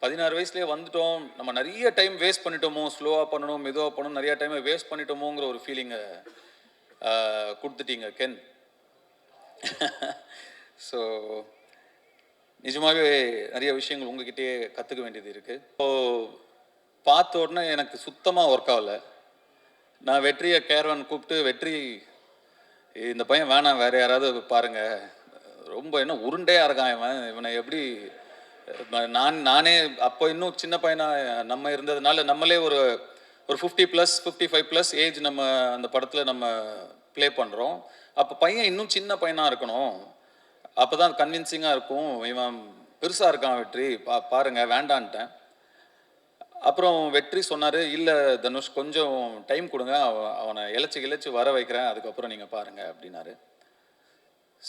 16 வயசுலேயே வந்துட்டோம், நம்ம நிறைய டைம் வேஸ்ட் பண்ணிட்டோமோ, ஸ்லோவாக பண்ணணும், மெதுவாக பண்ணணும், நிறையா டைமை வேஸ்ட் பண்ணிட்டோமோங்கிற ஒரு ஃபீலிங்கை கொடுத்துட்டீங்க கென். ஸோ நிஜமாகவே நிறைய விஷயங்கள் உங்ககிட்டயே கற்றுக்க வேண்டியது இருக்குது. ஸோ பார்த்த உடனே எனக்கு சுத்தமாக ஒர்க் ஆகலை. நான் வெற்றியை கேரவன் கூப்பிட்டு, வெற்றி இந்த பையன் வேணாம், வேறு யாராவது பாருங்கள், ரொம்ப என்ன உருண்டையாக இருக்கான் இவனை எப்படி நானே அப்போ இன்னும் சின்ன பையனாக நம்ம இருந்ததுனால நம்மளே ஒரு 50+, 55+ ஏஜ் நம்ம அந்த படத்தில் நம்ம ப்ளே பண்ணுறோம். அப்போ பையன் இன்னும் சின்ன பையனாக இருக்கணும், அப்போ தான் கன்வின்சிங்காக இருக்கும். இவன் பெருசாக இருக்கான் வெற்றி, பாருங்கள் வேண்டான்ட்டேன். அப்புறம் வெற்றி சொன்னார், இல்லை தனுஷ் கொஞ்சம் டைம் கொடுங்க, அவனை இழைச்சி வர வைக்கிறேன், அதுக்கப்புறம் நீங்கள் பாருங்கள் அப்படின்னாரு.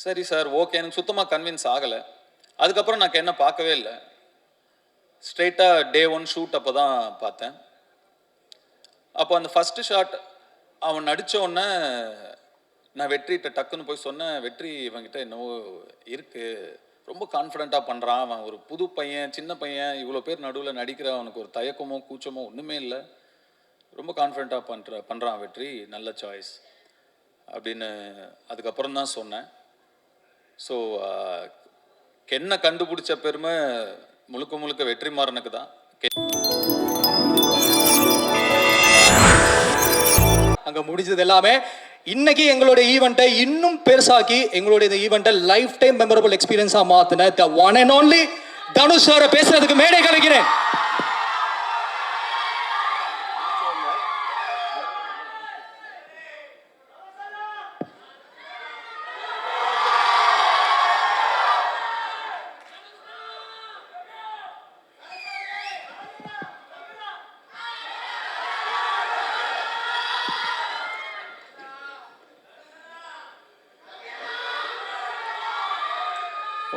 சரி சார், ஓகே. எனக்கு சுத்தமாக கன்வின்ஸ் ஆகலை. அதுக்கப்புறம் நான் என்ன பார்க்கவே இல்லை. ஸ்ட்ரெயிட்டாக Day 1 ஷூட் அப்போ தான் பார்த்தேன். அப்போ அந்த ஃபஸ்ட்டு ஷாட் அவன் நடித்த உடனே நான் வெற்றிகிட்ட டக்குன்னு போய் சொன்னேன், வெற்றி இவன்கிட்ட என்னவோ இருக்குது, ரொம்ப கான்ஃபிடெண்ட்டாக பண்ணுறான், அவன் ஒரு புது பையன், சின்ன பையன், இவ்வளோ பேர் நடுவில் நடிக்கிற, அவனுக்கு ஒரு தயக்கமோ கூச்சமோ ஒன்றுமே இல்லை, ரொம்ப கான்ஃபிடெண்ட்டாக பண்ணுறான் வெற்றி, நல்ல சாய்ஸ் அப்படின்னு அதுக்கப்புறம் தான் சொன்னேன். ஸோ கென்னை கண்டுபிடிச்ச பெருமை முழுக்க வெற்றிமாறனுக்கு தான். அங்கே முடிஞ்சது எல்லாமே இன்னைக்கு எங்களுடைய ஈவெண்ட்டை இன்னும் பெருசாக்கி எங்களுடைய இந்த ஈவெண்ட்டை லைஃப் டைம் மெமரபிள் எக்ஸ்பீரியன்ஸாக மாற்றின the one and only Dhanush சாரை பேசுறதுக்கு மேடை கலைக்கிறேன்.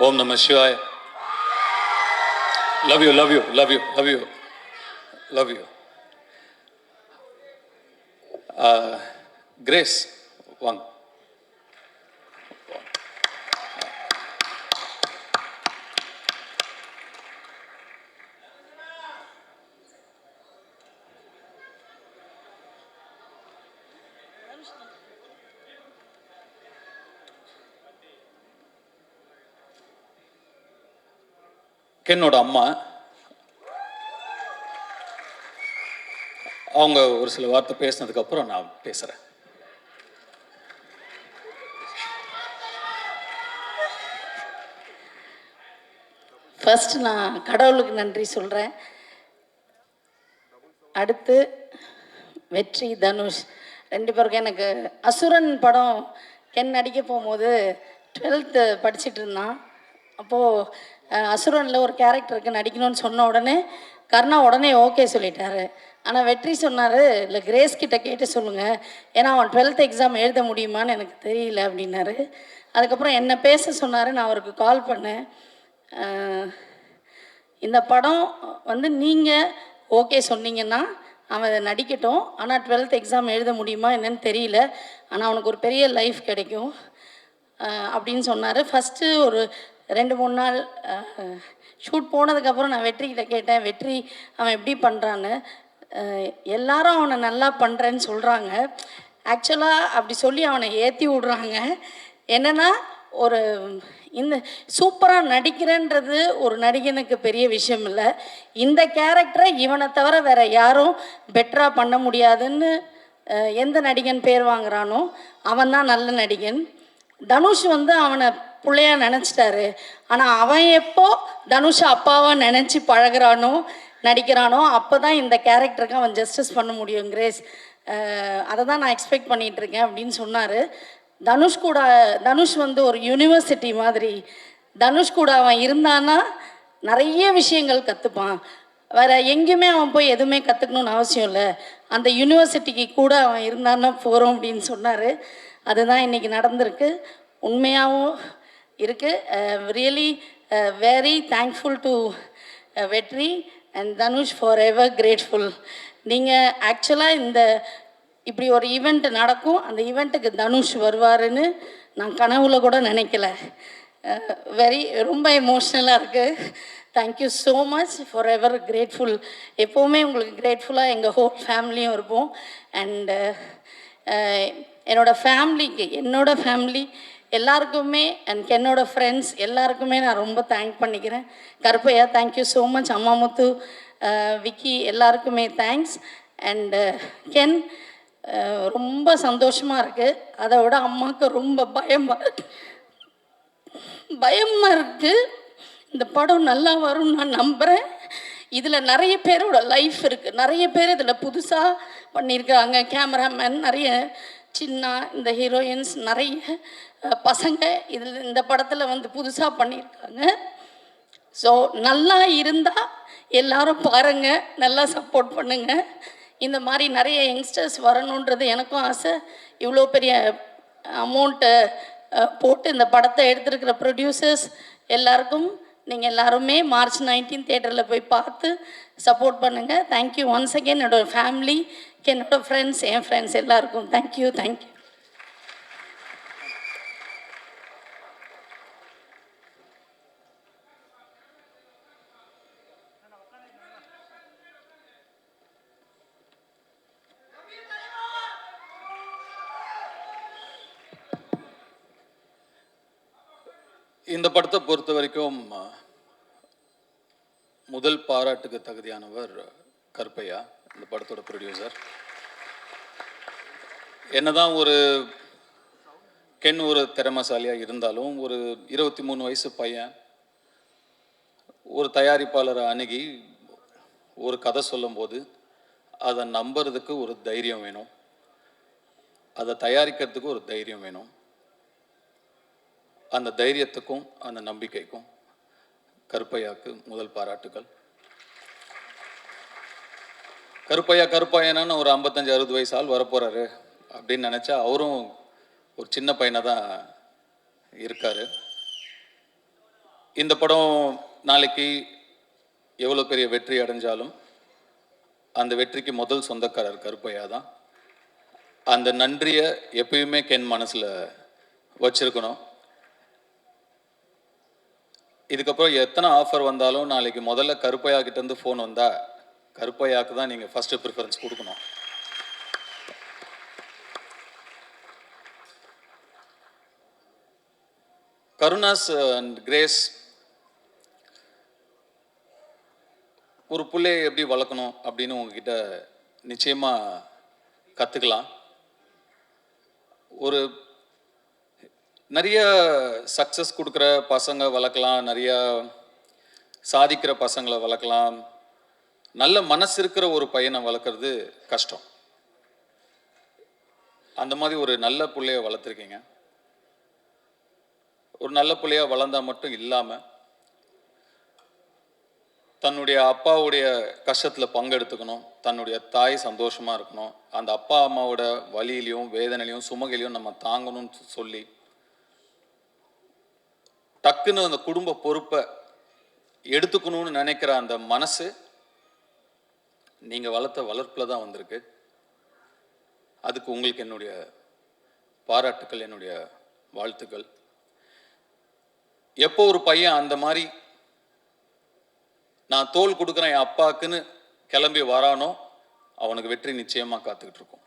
Om Namah Shivaya. Love you, love you, love you, love you, love you. Grace, one. கென்னோட அம்மா, அவங்க ஒரு சில வார்த்தை பேசினதுக்கப்புறம் நான் பேசுகிறேன். ஃபர்ஸ்ட் நான் கடவுளுக்கு நன்றி சொல்கிறேன். அடுத்து வெற்றி, தனுஷ் ரெண்டு பேருக்கும். எனக்கு அசுரன் படம் கென் நடிக்க போகும்போது 12th படிச்சுட்டு இருந்தான். அப்போது அசுரனில் ஒரு கேரக்டருக்கு நடிக்கணும்னு சொன்ன உடனே கர்ணா உடனே ஓகே சொல்லிட்டாரு. ஆனால் வெற்றி சொன்னார், இல்லை கிரேஸ் கிட்ட கேட்டு சொல்லுங்கள், ஏன்னா அவன் 12th எக்ஸாம் எழுத முடியுமான்னு எனக்கு தெரியல அப்படின்னாரு. அதுக்கப்புறம் என்ன பேச சொன்னார். நான் அவருக்கு கால் பண்ணேன். இந்த படம் நீங்கள் ஓகே சொன்னீங்கன்னா அவன் நடிக்கட்டும், ஆனால் 12th எக்ஸாம் எழுத முடியுமா என்னன்னு தெரியல, ஆனால் அவனுக்கு ஒரு பெரிய லைஃப் கிடைக்கும் அப்படின்னு சொன்னார். ஃபஸ்ட்டு ஒரு 2-3 நாள் ஷூட் போனதுக்கப்புறம் நான் வெற்றிக்கிட்ட கேட்டேன், வெற்றி அவன் எப்படி பண்ணுறான்னு. எல்லாரும் அவனை நல்லா பண்ணுறேன்னு சொல்கிறாங்க. ஆக்சுவலாக அப்படி சொல்லி அவனை ஏற்றி விட்றாங்க. என்னென்னா, ஒரு இந்த சூப்பராக நடிக்கிறேன்றது ஒரு நடிகனுக்கு பெரிய விஷயம் இல்லை. இந்த கேரக்டரை இவனை தவிர வேறு யாரும் பெட்டராக பண்ண முடியாதுன்னு எந்த நடிகன் பேர் வாங்குறானோ அவன் தான் நல்ல நடிகன். தனுஷ் அவனை பிள்ளையா நினச்சிட்டாரு. ஆனால் அவன் எப்போ தனுஷ் அப்பாவாக நினச்சி பழகிறானோ நடிக்கிறானோ அப்போ தான் இந்த கேரக்டருக்கு அவன் ஜஸ்டிஸ் பண்ண முடியும். கிரேஸ், அதை தான் நான் எக்ஸ்பெக்ட் பண்ணிகிட்ருக்கேன் அப்படின்னு சொன்னார். தனுஷ் ஒரு யூனிவர்சிட்டி மாதிரி. தனுஷ் கூட அவன் இருந்தான்னா நிறைய விஷயங்கள் கற்றுப்பான். வேறு எங்கேயுமே அவன் போய் எதுவுமே கற்றுக்கணுன்னு அவசியம் இல்லை. அந்த யூனிவர்சிட்டிக்கு கூட அவன் இருந்தான்னா போகிறோம் அப்படின்னு சொன்னார். அதுதான் இன்றைக்கி நடந்திருக்கு. உண்மையாகவும் இருக்குது. ரியலி வெரி தேங்க்ஃபுல் டு வெற்றி and Dhanush, for ever grateful. நீங்கள் ஆக்சுவலாக இப்படி ஒரு ஈவெண்ட் நடக்கும், அந்த ஈவெண்ட்டுக்கு தனுஷ் வருவாருன்னு நான் கனவுல கூட நினைக்கல. ரொம்ப எமோஷ்னலாக இருக்குது. Thank you so much for ever grateful. எப்போவுமே உங்களுக்கு கிரேட்ஃபுல்லாக எங்கள் ஹோல் ஃபேமிலியும் இருப்போம். அண்டு என்னோடய ஃபேமிலி எல்லாருக்குமே அண்ட் என்னோடய ஃப்ரெண்ட்ஸ் எல்லாருக்குமே நான் ரொம்ப தேங்க் பண்ணிக்கிறேன். Karuppaiah thank you so much. Ammamuthu, Vicky எல்லாருக்குமே தேங்க்ஸ். அண்டு கென் ரொம்ப சந்தோஷமாக இருக்குது. அதை விட அம்மாவுக்கு ரொம்ப பயமாக இருக்குது. இந்த படம் நல்லா வரும்னு நான் நம்புகிறேன். இதில் நிறைய பேரோட லைஃப் இருக்குது. நிறைய பேர் இதில் புதுசாக பண்ணியிருக்காங்க. கேமராமேன், நிறைய சின்ன இந்த ஹீரோயின்ஸ், நிறைய பசங்க இந்த படத்தில் வந்து புதுசாக பண்ணியிருக்காங்க. ஸோ நல்லா இருந்தால் எல்லாரும் பாருங்கள், நல்லா சப்போர்ட் பண்ணுங்கள். இந்த மாதிரி நிறைய யங்ஸ்டர்ஸ் வரணுன்றது எனக்கும் ஆசை. இவ்வளோ பெரிய அமௌண்ட்டை போட்டு இந்த படத்தை எடுத்துருக்கிற ப்ரொடியூசர்ஸ் எல்லாருக்கும் நீங்கள் எல்லாருமே March 19 தியேட்டரில் போய் பார்த்து சப்போர்ட் பண்ணுங்கள். Thank you once again. என்னோடய ஃபேமிலி, என்னோடய ஃப்ரெண்ட்ஸ், என் ஃப்ரெண்ட்ஸ் எல்லாருக்கும் தேங்க்யூ. இந்த படத்தை பொறுத்த வரைக்கும் முதல் பாராட்டுக்கு தகுதியானவர் கருப்பையா, இந்த படத்தோட ப்ரொடியூசர். என்னதான் ஒரு கென் ஒரு திறமைசாலியாக இருந்தாலும், ஒரு 23 வயசு பையன் ஒரு தயாரிப்பாளரை அணுகி ஒரு கதை சொல்லும்போது அதை நம்புறதுக்கு ஒரு தைரியம் வேணும், அதை தயாரிக்கிறதுக்கு ஒரு தைரியம் வேணும். அந்த தைரியத்துக்கும் அந்த நம்பிக்கைக்கும் கருப்பையாவுக்கு முதல் பாராட்டுகள். கருப்பையான்னு ஒரு 55-60 வயசு ஆள் வரப்போகிறாரு அப்படின்னு நினச்சா அவரும் ஒரு சின்ன பையனாக தான் இருக்கார். இந்த படம் நாளைக்கு எவ்வளோ பெரிய வெற்றி அடைஞ்சாலும் அந்த வெற்றிக்கு முதல் சொந்தக்காரர் கருப்பையா தான். அந்த நன்றியை எப்பயுமே கென் மனசில் வச்சுருக்கணும். இதுக்கப்புறம் எத்தனை ஆஃபர் வந்தாலும் நாளைக்கு முதல்ல கருப்பையா கிட்டேருந்து ஃபோன் வந்தால் கருப்பையாவுக்கு தான் நீங்கள் ஃபஸ்ட்டு ப்ரிஃபரன்ஸ் கொடுக்கணும். கருணாஸ் அண்ட் கிரேஸ் ஒரு பிள்ளையை எப்படி வளர்க்கணும் அப்படின்னு உங்ககிட்ட நிச்சயமாக கற்றுக்கலாம். ஒரு நிறைய சக்ஸஸ் கொடுக்குற பசங்க வளர்க்கலாம், நிறைய சாதிக்கிற பசங்களை வளர்க்கலாம். நல்ல மனசு இருக்கிற ஒரு பையனை வளர்க்குறது கஷ்டம். அந்த மாதிரி ஒரு நல்ல பிள்ளைய வளர்த்துருக்கீங்க. ஒரு நல்ல பிள்ளையா வளர்ந்தா மட்டும் இல்லாமல் தன்னுடைய அப்பாவுடைய கஷ்டத்தில் பங்கெடுத்துக்கணும், தன்னுடைய தாய் சந்தோஷமாக இருக்கணும், அந்த அப்பா அம்மாவோட வலியிலையும் வேதனையிலையும் சுமகையிலையும் நம்ம தாங்கணும்னு சொல்லி டக்குன்னு அந்த குடும்ப பொறுப்பை எடுத்துக்கணும்னு நினைக்கிற அந்த மனசு நீங்கள் வளர்த்த வளர்ப்பில் தான் வந்திருக்கு. அதுக்கு உங்களுக்கு என்னுடைய பாராட்டுக்கள், என்னுடைய வாழ்த்துக்கள். எப்போ ஒரு பையன் அந்த மாதிரி நான் தோல் கொடுக்குறேன் என் அப்பாக்குன்னு கிளம்பி வரானோ அவனுக்கு வெற்றி நிச்சயமாக காத்துக்கிட்டு இருக்கும்.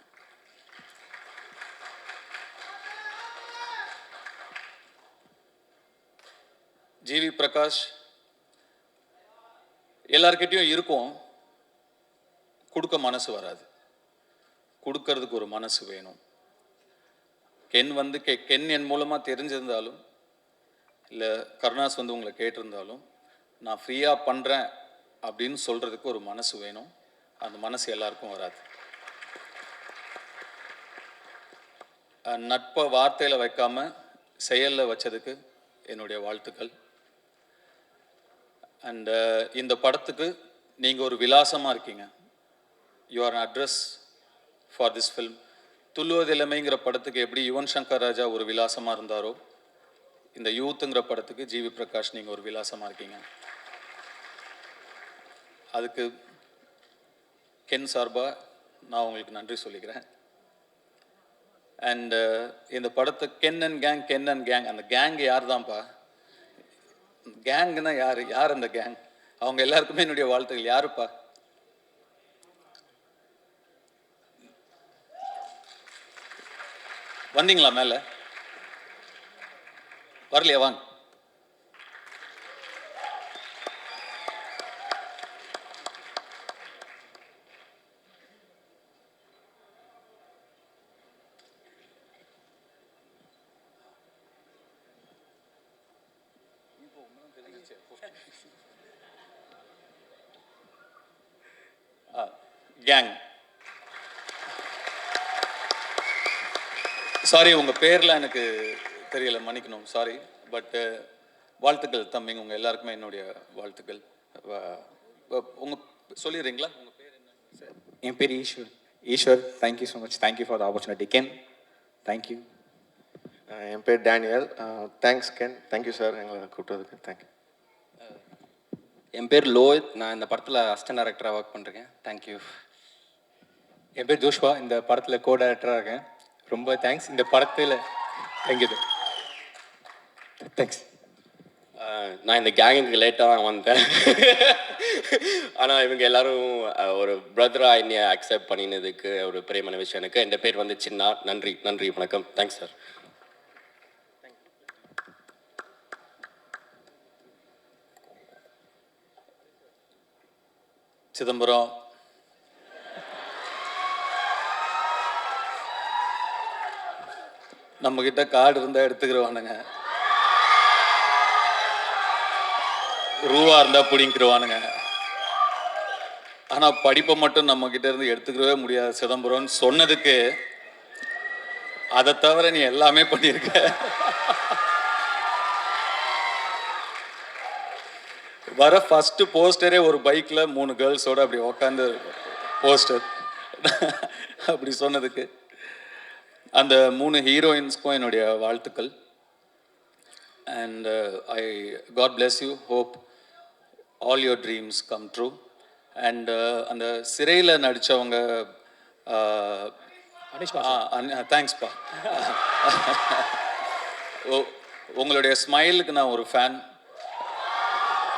ஜிவி பிரகாஷ் எல்லார்கிட்டையும் இருக்கும், கொடுக்க மனசு வராது, கொடுக்கறதுக்கு ஒரு மனசு வேணும். கென் வந்து கென் என் மூலமாக தெரிஞ்சிருந்தாலும் இல்லை கருணாஸ் வந்து உங்களை கேட்டிருந்தாலும் நான் ஃப்ரீயாக பண்ணுறேன் அப்படின்னு சொல்கிறதுக்கு ஒரு மனசு வேணும். அந்த மனசு எல்லாருக்கும் வராது. நட்பை வார்த்தையில் வைக்காமல் செயலில் வச்சதுக்கு என்னுடைய வாழ்த்துக்கள். அண்ட் இந்த படத்துக்கு நீங்கள் ஒரு விலாசமாக இருக்கீங்க. You are an address for this film. துள்ளுவதிலமைங்கிற படத்துக்கு எப்படி யுவன் சங்கர் ராஜா ஒரு விலாசமாக இருந்தாரோ, இந்த யூத்துங்கிற படத்துக்கு ஜிவி பிரகாஷ் நீங்கள் ஒரு விலாசமாக இருக்கீங்க. அதுக்கு கென் சார்பாக நான் உங்களுக்கு நன்றி சொல்லிக்கிறேன். அண்டு இந்த படத்தை கென் அண்ட் கேங், அந்த கேங் யார் தான்ப்பா? கேங்குன்னா யார் அந்த கேங்? அவங்க எல்லாருக்குமே என்னுடைய வாழ்த்துக்கள். யாருப்பா? வந்தீங்களா மேல? வரலையா? வாங்க. கேங், சாரி உங்க பேர்லாம் எனக்கு தெரியல, மன்னிக்கணும், சாரி. பட் வாழ்த்துக்கள் தம்பிங்க, உங்க எல்லாருக்குமே என்னுடைய வாழ்த்துக்கள். உங்க சொல்லிடுறீங்களா உங்க பேர் என்ன? என் பேர் Eswar. Eswar, thank you so much. Thank you for the opportunity. Ken, thank you. என் பேர் Daniel. Thanks Ken, thank you sir எங்களை கூப்பிட்டதுக்கு. தேங்க்யூ. என் பேர் லோஹித். நான் இந்த படத்தில் அசிஸ்டன்ட் டைரக்டராக ஒர்க் பண்ணுறேன். தேங்க்யூ. என் பேர் ஜோஷ்வா. இந்த படத்தில் கோ டைரக்டராக இருக்கேன். ரொம்ப தேங்க்ஸ். இந்த படத்தில் தேங்க்யூ. தேங்க்ஸ். நான் இந்த கேங்குக்கு லேட்டாக தான் வந்தேன். ஆனால் இவங்க எல்லாரும் ஒரு பிரதராக என்னை அக்செப்ட் பண்ணினதுக்கு ஒரு பெரியமான விஷயம் எனக்கு. என் பேர் வந்து சின்னா. நன்றி, நன்றி, வணக்கம். Thanks sir. சிதம்பரம், நம்ம கிட்ட கார்டு இருந்தா எடுத்துக்கிறவானுங்க, ரூபா இருந்தா பிடிங்கிருவானுங்க. ஆனா படிப்பை மட்டும் நம்ம கிட்ட இருந்து எடுத்துக்கவே முடியாது சிதம்பரம்னு சொன்னதுக்கு, அதை தவிர நீ எல்லாமே பண்ணியிருக்க. வர ஃபர்ஸ்ட் போஸ்டரே ஒரு பைக்ல 3 கேர்ள்ஸோட அப்படி உக்காந்து போஸ்டர் அப்படி சொன்னதுக்கு அந்த 3 ஹீரோயின்ஸ்க்கும் என்னுடைய வாழ்த்துக்கள். And I God bless you, hope all your dreams come true. And அந்த சிறையில் நடித்தவங்க, தேங்க்ஸ்ப்பா. உங்களுடைய ஸ்மைலுக்கு நான் ஒரு fan.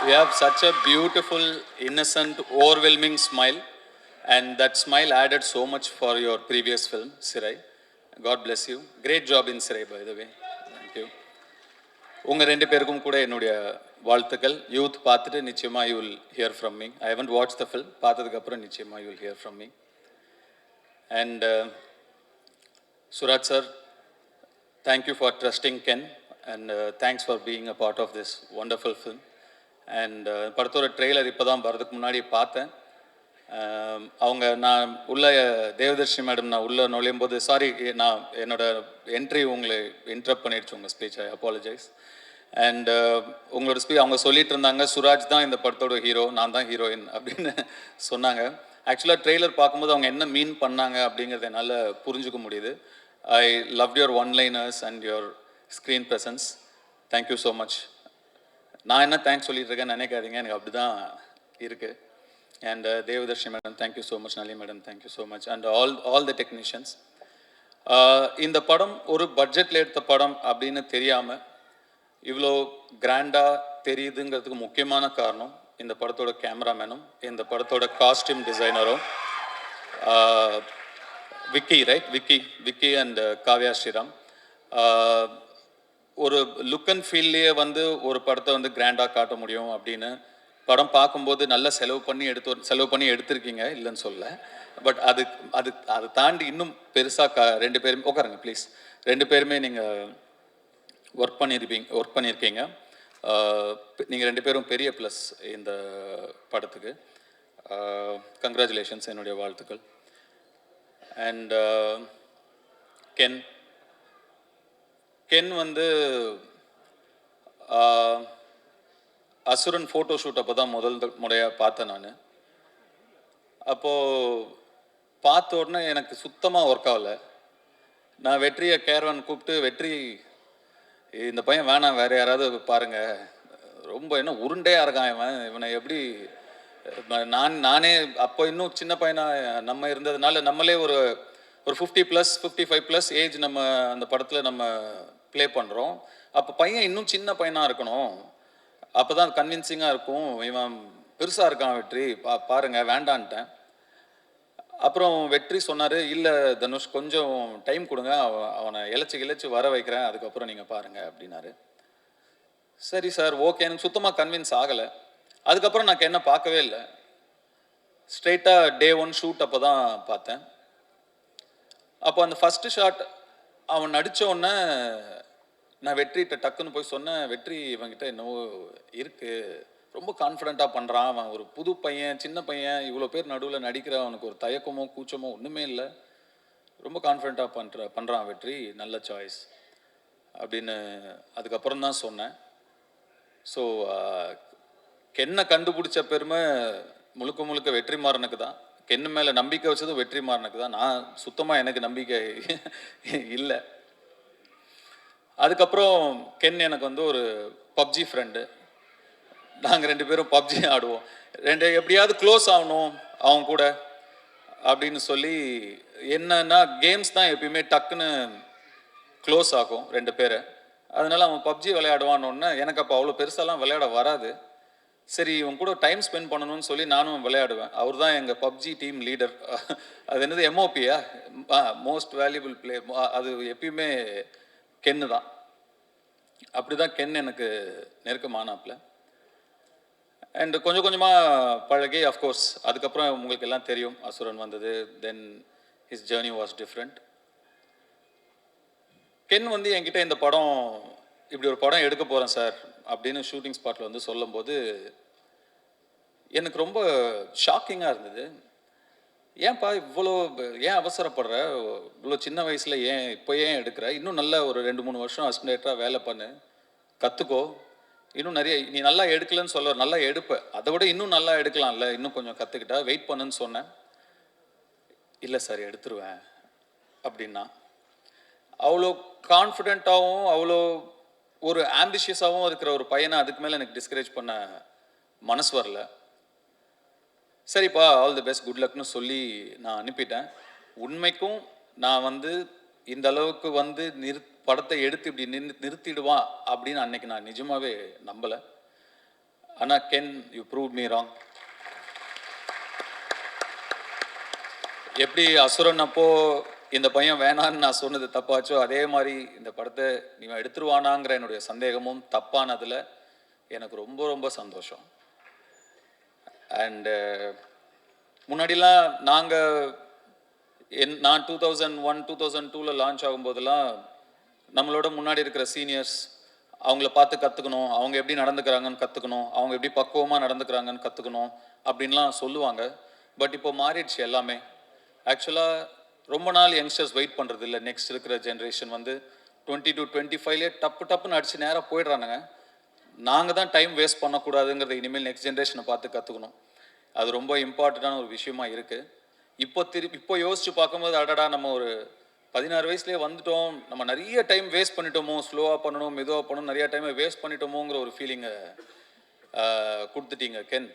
You have such a beautiful, innocent, overwhelming smile, and that smile added so much for your previous film, Sirai. God bless you. Great job in Sirai, by the way. Thank you. உங்க 2 பேருக்கும் கூட என்னுடைய வாழ்த்துக்கள். Youth பார்த்துட்டு நிச்சயமா you will hear from me. I haven't watched the film. பார்த்ததுக்கு அப்புறம் நிச்சயமா you will hear from me. And Suraj sir, thank you for trusting Ken, and thanks for being a part of this wonderful film. And படத்தோட trailer இப்போ தான் வரதுக்கு முன்னாடி பார்த்தேன். அவங்க நான் உள்ள தேவதர்ஷி மேடம் நான் உள்ளே நுழையும் போது, சாரி நான் என்னோட என்ட்ரி உங்களை இன்டரப்ட் பண்ணிடுச்சு உங்கள் ஸ்பீச், ஐ அப்பாலஜைஸ். அண்ட் உங்களோட ஸ்பீச் அவங்க சொல்லிட்டு இருந்தாங்க, சுராஜ் தான் இந்த படத்தோட ஹீரோ, நான் தான் ஹீரோயின் அப்படின்னு சொன்னாங்க. ஆக்சுவலாக ட்ரெய்லர் பார்க்கும்போது அவங்க என்ன மீன் பண்ணாங்க அப்படிங்கிறத என்னால் புரிஞ்சுக்க முடியுது. I love your one-liners and your screen presence. Thank you so much. நான் என்ன தேங்க்ஸ் சொல்லிட்டு இருக்கேன்னு நினைக்காதீங்க, எனக்கு அப்படி தான் இருக்குது. And Devadarshi madam, thank you so much. நலி madam, thank you so much. And all the technicians. இந்த படம் ஒரு பட்ஜெட்டில் எடுத்த படம் அப்படின்னு தெரியாமல் இவ்வளோ கிராண்டாக தெரியுதுங்கிறதுக்கு முக்கியமான காரணம் இந்த படத்தோட கேமராமேனும் இந்த படத்தோட காஸ்டியூம் டிசைனரும் விக்கி, ரைட்? விக்கி அண்ட் காவ்யா ஸ்ரீராம். ஒரு லுக் அண்ட் ஃபீல்லையே வந்து ஒரு படத்தை வந்து கிராண்டாக காட்ட முடியும் அப்படின்னு படம் பார்க்கும்போது நல்லா செலவு பண்ணி எடுத்திருக்கீங்க, இல்லைன்னு சொல்ல. பட் அதை தாண்டி இன்னும் பெருசாக 2 பேருமே உட்காருங்க ப்ளீஸ். 2 பேருமே நீங்கள் ஒர்க் பண்ணியிருக்கீங்க. நீங்கள் 2 பேரும் பெரிய ப்ளஸ் இந்த படத்துக்கு. கங்க்ராச்சுலேஷன்ஸ், என்னுடைய வாழ்த்துக்கள். அண்ட் கென் வந்து அசுரன் ஃபோட்டோ ஷூட் அப்போ தான் முதல் முறையாக பார்த்தேன் நான். அப்போது பார்த்த உடனே எனக்கு சுத்தமாக ஒர்க் ஆகலை. நான் வெற்றியை கேரவன் கூப்பிட்டு, வெற்றி இந்த பையன் வேணாம், வேறு யாராவது பாருங்கள், ரொம்ப என்ன உருண்டையாக இருக்கான் இவனை எப்படி. நானே அப்போ இன்னும் சின்ன பையனாக நம்ம இருந்ததுனால நம்மளே ஒரு 50+, 55+ ஏஜ் நம்ம அந்த படத்தில் நம்ம ப்ளே பண்ணுறோம். அப்போ பையன் இன்னும் சின்ன பையனாக இருக்கணும், அப்போ தான் கன்வின்சிங்காக இருக்கும். இவன் பெருசாக இருக்கான் வெற்றி, பாருங்க வேண்டான்ட்டேன். அப்புறம் வெற்றி சொன்னார், இல்லை தனுஷ் கொஞ்சம் டைம் கொடுங்க, அவனை இழைச்சி வர வைக்கிறேன், அதுக்கப்புறம் நீங்கள் பாருங்கள் அப்படின்னாரு. சரி சார் ஓகே, எனக்கு சுத்தமாக கன்வின்ஸ் ஆகலை. அதுக்கப்புறம் நான் என்ன பார்க்கவே இல்லை. ஸ்ட்ரெயிட்டாக டே 1 ஷூட் அப்போ தான் பார்த்தேன். அப்போ அந்த ஃபஸ்ட்டு ஷாட் அவன் நடித்த உடனே நான் வெற்றிகிட்ட டக்குன்னு போய் சொன்னேன், வெற்றி இவன்கிட்ட என்னவோ இருக்குது, ரொம்ப கான்ஃபிடெண்ட்டாக பண்ணுறான், அவன் ஒரு புது பையன், சின்ன பையன், இவ்வளோ பேர் நடுவில் நடிக்கிற, அவனுக்கு ஒரு தயக்கமோ கூச்சமோ ஒன்றுமே இல்லை, ரொம்ப கான்ஃபிடெண்ட்டாக பண்ணுறான் வெற்றி, நல்ல சாய்ஸ் அப்படின்னு அதுக்கப்புறம் தான் சொன்னேன். ஸோ கென்னை கண்டுபிடிச்ச பெருமை முழுக்க வெற்றிமாறனுக்கு தான். கென்னு மேலே நம்பிக்கை வச்சதும் வெற்றிமாறனுக்கு தான். நான் சுத்தமாக எனக்கு நம்பிக்கை இல்லை. அதுக்கப்புறம் கென் எனக்கு வந்து ஒரு பப்ஜி ஃப்ரெண்டு. நாங்கள் 2 பேரும் பப்ஜி ஆடுவோம். எப்படியாவது க்ளோஸ் ஆகணும் அவங்க கூட அப்படின்னு சொல்லி, என்னன்னா கேம்ஸ் தான் எப்பயுமே டக்குன்னு க்ளோஸ் ஆகும் 2 பேரை. அதனால அவன் பப்ஜி விளையாடுவான்னு, எனக்கு அப்போ அவ்வளோ பெருசாலாம் விளையாட வராது. சரி இவன் கூட டைம் ஸ்பெண்ட் பண்ணணும்னு சொல்லி நானும் விளையாடுவேன். அவர் தான் எங்கள் பப்ஜி டீம் லீடர். அது என்னது எம்ஓபியா, மோஸ்ட் வேல்யூபிள் பிளே, அது எப்பயுமே கென்னு தான். அப்படி தான் கென் எனக்கு நெருக்கமானாப்புல. அண்ட் கொஞ்சம் கொஞ்சமாக பழகி, அஃப்கோர்ஸ் அதுக்கப்புறம் உங்களுக்கு எல்லாம் தெரியும், அசுரன் வந்தது. Then his journey was different. Ken வந்து என்கிட்ட இந்த படம், இப்படி ஒரு படம் எடுக்க போகிறேன் சார் அப்படின்னு ஷூட்டிங் ஸ்பாட்டில் வந்து சொல்லும்போது எனக்கு ரொம்ப ஷாக்கிங்காக இருந்தது. ஏன்ப்பா இவ்வளோ, ஏன் அவசரப்படுற, இவ்வளோ சின்ன வயசில் இப்போ ஏன் எடுக்கிற, இன்னும் நல்ல ஒரு 2-3 வருஷம் அசிஸ்டன்டாக வேலை பண்ணு, கற்றுக்கோ, இன்னும் நிறைய, நீ நல்லா எடுக்கலன்னு சொல்ல, நல்லா எடுப்ப, அதை விட இன்னும் நல்லா எடுக்கலாம்ல, இன்னும் கொஞ்சம் கற்றுக்கிட்டா, வெயிட் பண்ணுன்னு சொன்னேன். இல்லை சார் எடுத்துருவேன் அப்படின்னா. அவ்வளோ கான்ஃபிடென்ட்டாகவும் அவ்வளோ ஒரு ஆம்பிஷியஸாகவும் இருக்கிற ஒரு பையனை அதுக்கு மேலே எனக்கு டிஸ்கரேஜ் பண்ண மனசு வரல. சரிப்பா ஆல் தி பெஸ்ட், குட் லக்னு சொல்லி நான் அனுப்பிட்டேன். உண்மைக்கும் நான் வந்து இந்த அளவுக்கு வந்து படத்தை எடுத்து இப்படி நிறுத்திடுவான் அப்படின்னு அன்னைக்கு நான் நிஜமாவே நம்பலை. ஆனால் Ken, you prove me wrong. எப்படி அசுரன் அப்போ இந்த பையன் வேணான்னு நான் சொன்னது தப்பாச்சோ, அதே மாதிரி இந்த படத்தை நீ எடுத்துருவானாங்கிற என்னுடைய சந்தேகமும் தப்பானதில் எனக்கு ரொம்ப ரொம்ப சந்தோஷம். அண்டு முன்னாடிலாம் நான் 2001 2002 லான்ச் ஆகும்போதெல்லாம் நம்மளோட முன்னாடி இருக்கிற சீனியர்ஸ், அவங்கள பார்த்து கற்றுக்கணும், அவங்க எப்படி நடந்துக்கிறாங்கன்னு கற்றுக்கணும், அவங்க எப்படி பக்குவமாக நடந்துக்கிறாங்கன்னு கற்றுக்கணும் அப்படின்லாம் சொல்லுவாங்க. பட் இப்போ மாறிடுச்சு எல்லாமே. ஆக்சுவலாக ரொம்ப நாள் யங்ஸ்டர்ஸ் வெயிட் பண்ணுறது இல்லை. நெக்ஸ்ட் இருக்கிற ஜென்ரேஷன் வந்து 20 to 25 டப்புன்னு அடிச்சு நேராக போயிடுறானுங்க. நாங்கள் தான் டைம் வேஸ்ட் பண்ணக்கூடாதுங்கிறத இனிமேல் நெக்ஸ்ட் ஜென்ரேஷனை பார்த்து கற்றுக்கணும். அது ரொம்ப இம்பார்ட்டண்ட்டான ஒரு விஷயமா இருக்குது. இப்போ யோசிச்சு பார்க்கும்போது, அடடா நம்ம ஒரு 16 வயசுலேயே வந்துட்டோம், நம்ம நிறைய டைம் வேஸ்ட் பண்ணிட்டோமோ, ஸ்லோவாக பண்ணணும் மெதுவாக பண்ணணும், நிறையா டைமை வேஸ்ட் பண்ணிட்டோமோங்கிற ஒரு ஃபீலிங்கை கொடுத்துட்டீங்க கென்.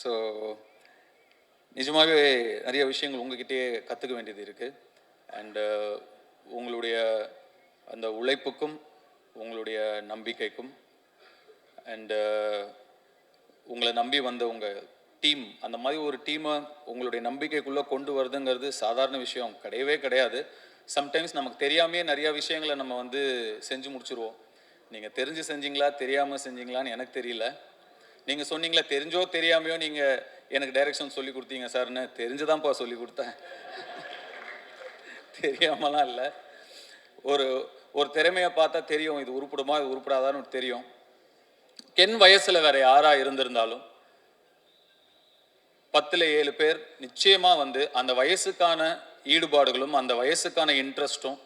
ஸோ நிஜமாகவே நிறைய விஷயங்கள் உங்ககிட்டயே கற்றுக்க வேண்டியது இருக்குது. அண்டு உங்களுடைய அந்த உழைப்புக்கும் உங்களுடைய நம்பிக்கைக்கும் அண்டு உங்களை நம்பி வந்த உங்கள் டீம், அந்த மாதிரி ஒரு டீமை உங்களுடைய நம்பிக்கைக்குள்ளே கொண்டு வருதுங்கிறது சாதாரண விஷயம் கிடையவே கிடையாது. சம்டைம்ஸ் நமக்கு தெரியாமையே நிறையா விஷயங்களை நம்ம வந்து செஞ்சு முடிச்சுருவோம். நீங்கள் தெரிஞ்சு செஞ்சீங்களா தெரியாமல் செஞ்சீங்களான்னு எனக்கு தெரியல. நீங்கள் சொன்னீங்களா தெரிஞ்சோ தெரியாமையோ நீங்கள் எனக்கு டைரக்ஷன் சொல்லி கொடுத்தீங்க சார்னு. தெரிஞ்சுதான்ப்பா சொல்லி கொடுத்தேன், தெரியாமலாம் இல்லை. ஒரு திறமையை பார்த்தா தெரியும், இது உருப்படுமா இது உருப்படாதான்னு தெரியும். கென் வயசில் வேற யாராக இருந்திருந்தாலும் 10ல் 7 பேர் நிச்சயமாக வந்து அந்த வயசுக்கான ஈடுபாடுகளும் அந்த வயசுக்கான இன்ட்ரெஸ்ட்டும்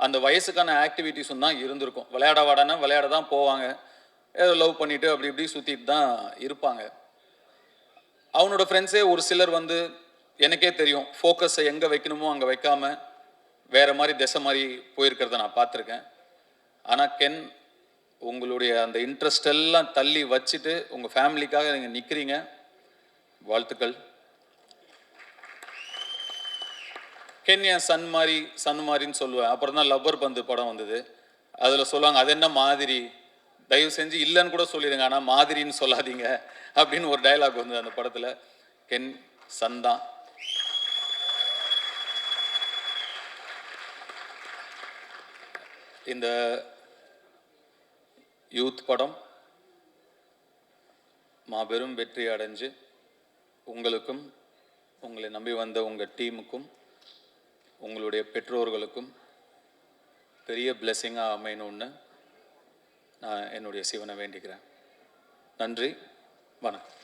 அந்த வயசுக்கான ஆக்டிவிட்டீஸும் தான் இருந்திருக்கும். விளையாட வாடானா விளையாட தான் போவாங்க, ஏதோ லவ் பண்ணிவிட்டு அப்படி இப்படி சுற்றிட்டு தான் இருப்பாங்க. அவனோட ஃப்ரெண்ட்ஸே ஒரு சிலர் வந்து எனக்கே தெரியும், ஃபோக்கஸை எங்கே வைக்கணுமோ அங்கே வைக்காம வேறு மாதிரி திசை மாதிரி போயிருக்கிறத நான் பார்த்துருக்கேன். ஆனால் கென், உங்களுடைய அந்த இன்ட்ரெஸ்ட் எல்லாம் தள்ளி வச்சுட்டு உங்கள் ஃபேமிலிக்காக நீங்கள் நிற்கிறீங்க, வாழ்த்துக்கள். கென் என் சன் மாதிரின்னு சொல்லுவேன். அப்புறம் தான் லப்பர் பந்து படம் வந்தது, அதில் சொல்லுவாங்க அது என்ன மாதிரி தயவு செஞ்சு இல்லைன்னு கூட சொல்லிடுங்க, ஆனால் மாதிரின்னு சொல்லாதீங்க அப்படின்னு ஒரு டயலாக் வந்து அந்த படத்தில். கென் சந்தா இந்த யூத் படம் மாபெரும் வெற்றி அடைஞ்சு உங்களுக்கும் உங்களை நம்பி வந்த உங்கள் டீமுக்கும் உங்களுடைய பெற்றோர்களுக்கும் பெரிய பிளெஸ்ஸிங்காக அமையணும்னு நான் என்னுடைய சிவனை வேண்டிக்கிறேன். நன்றி, வணக்கம்.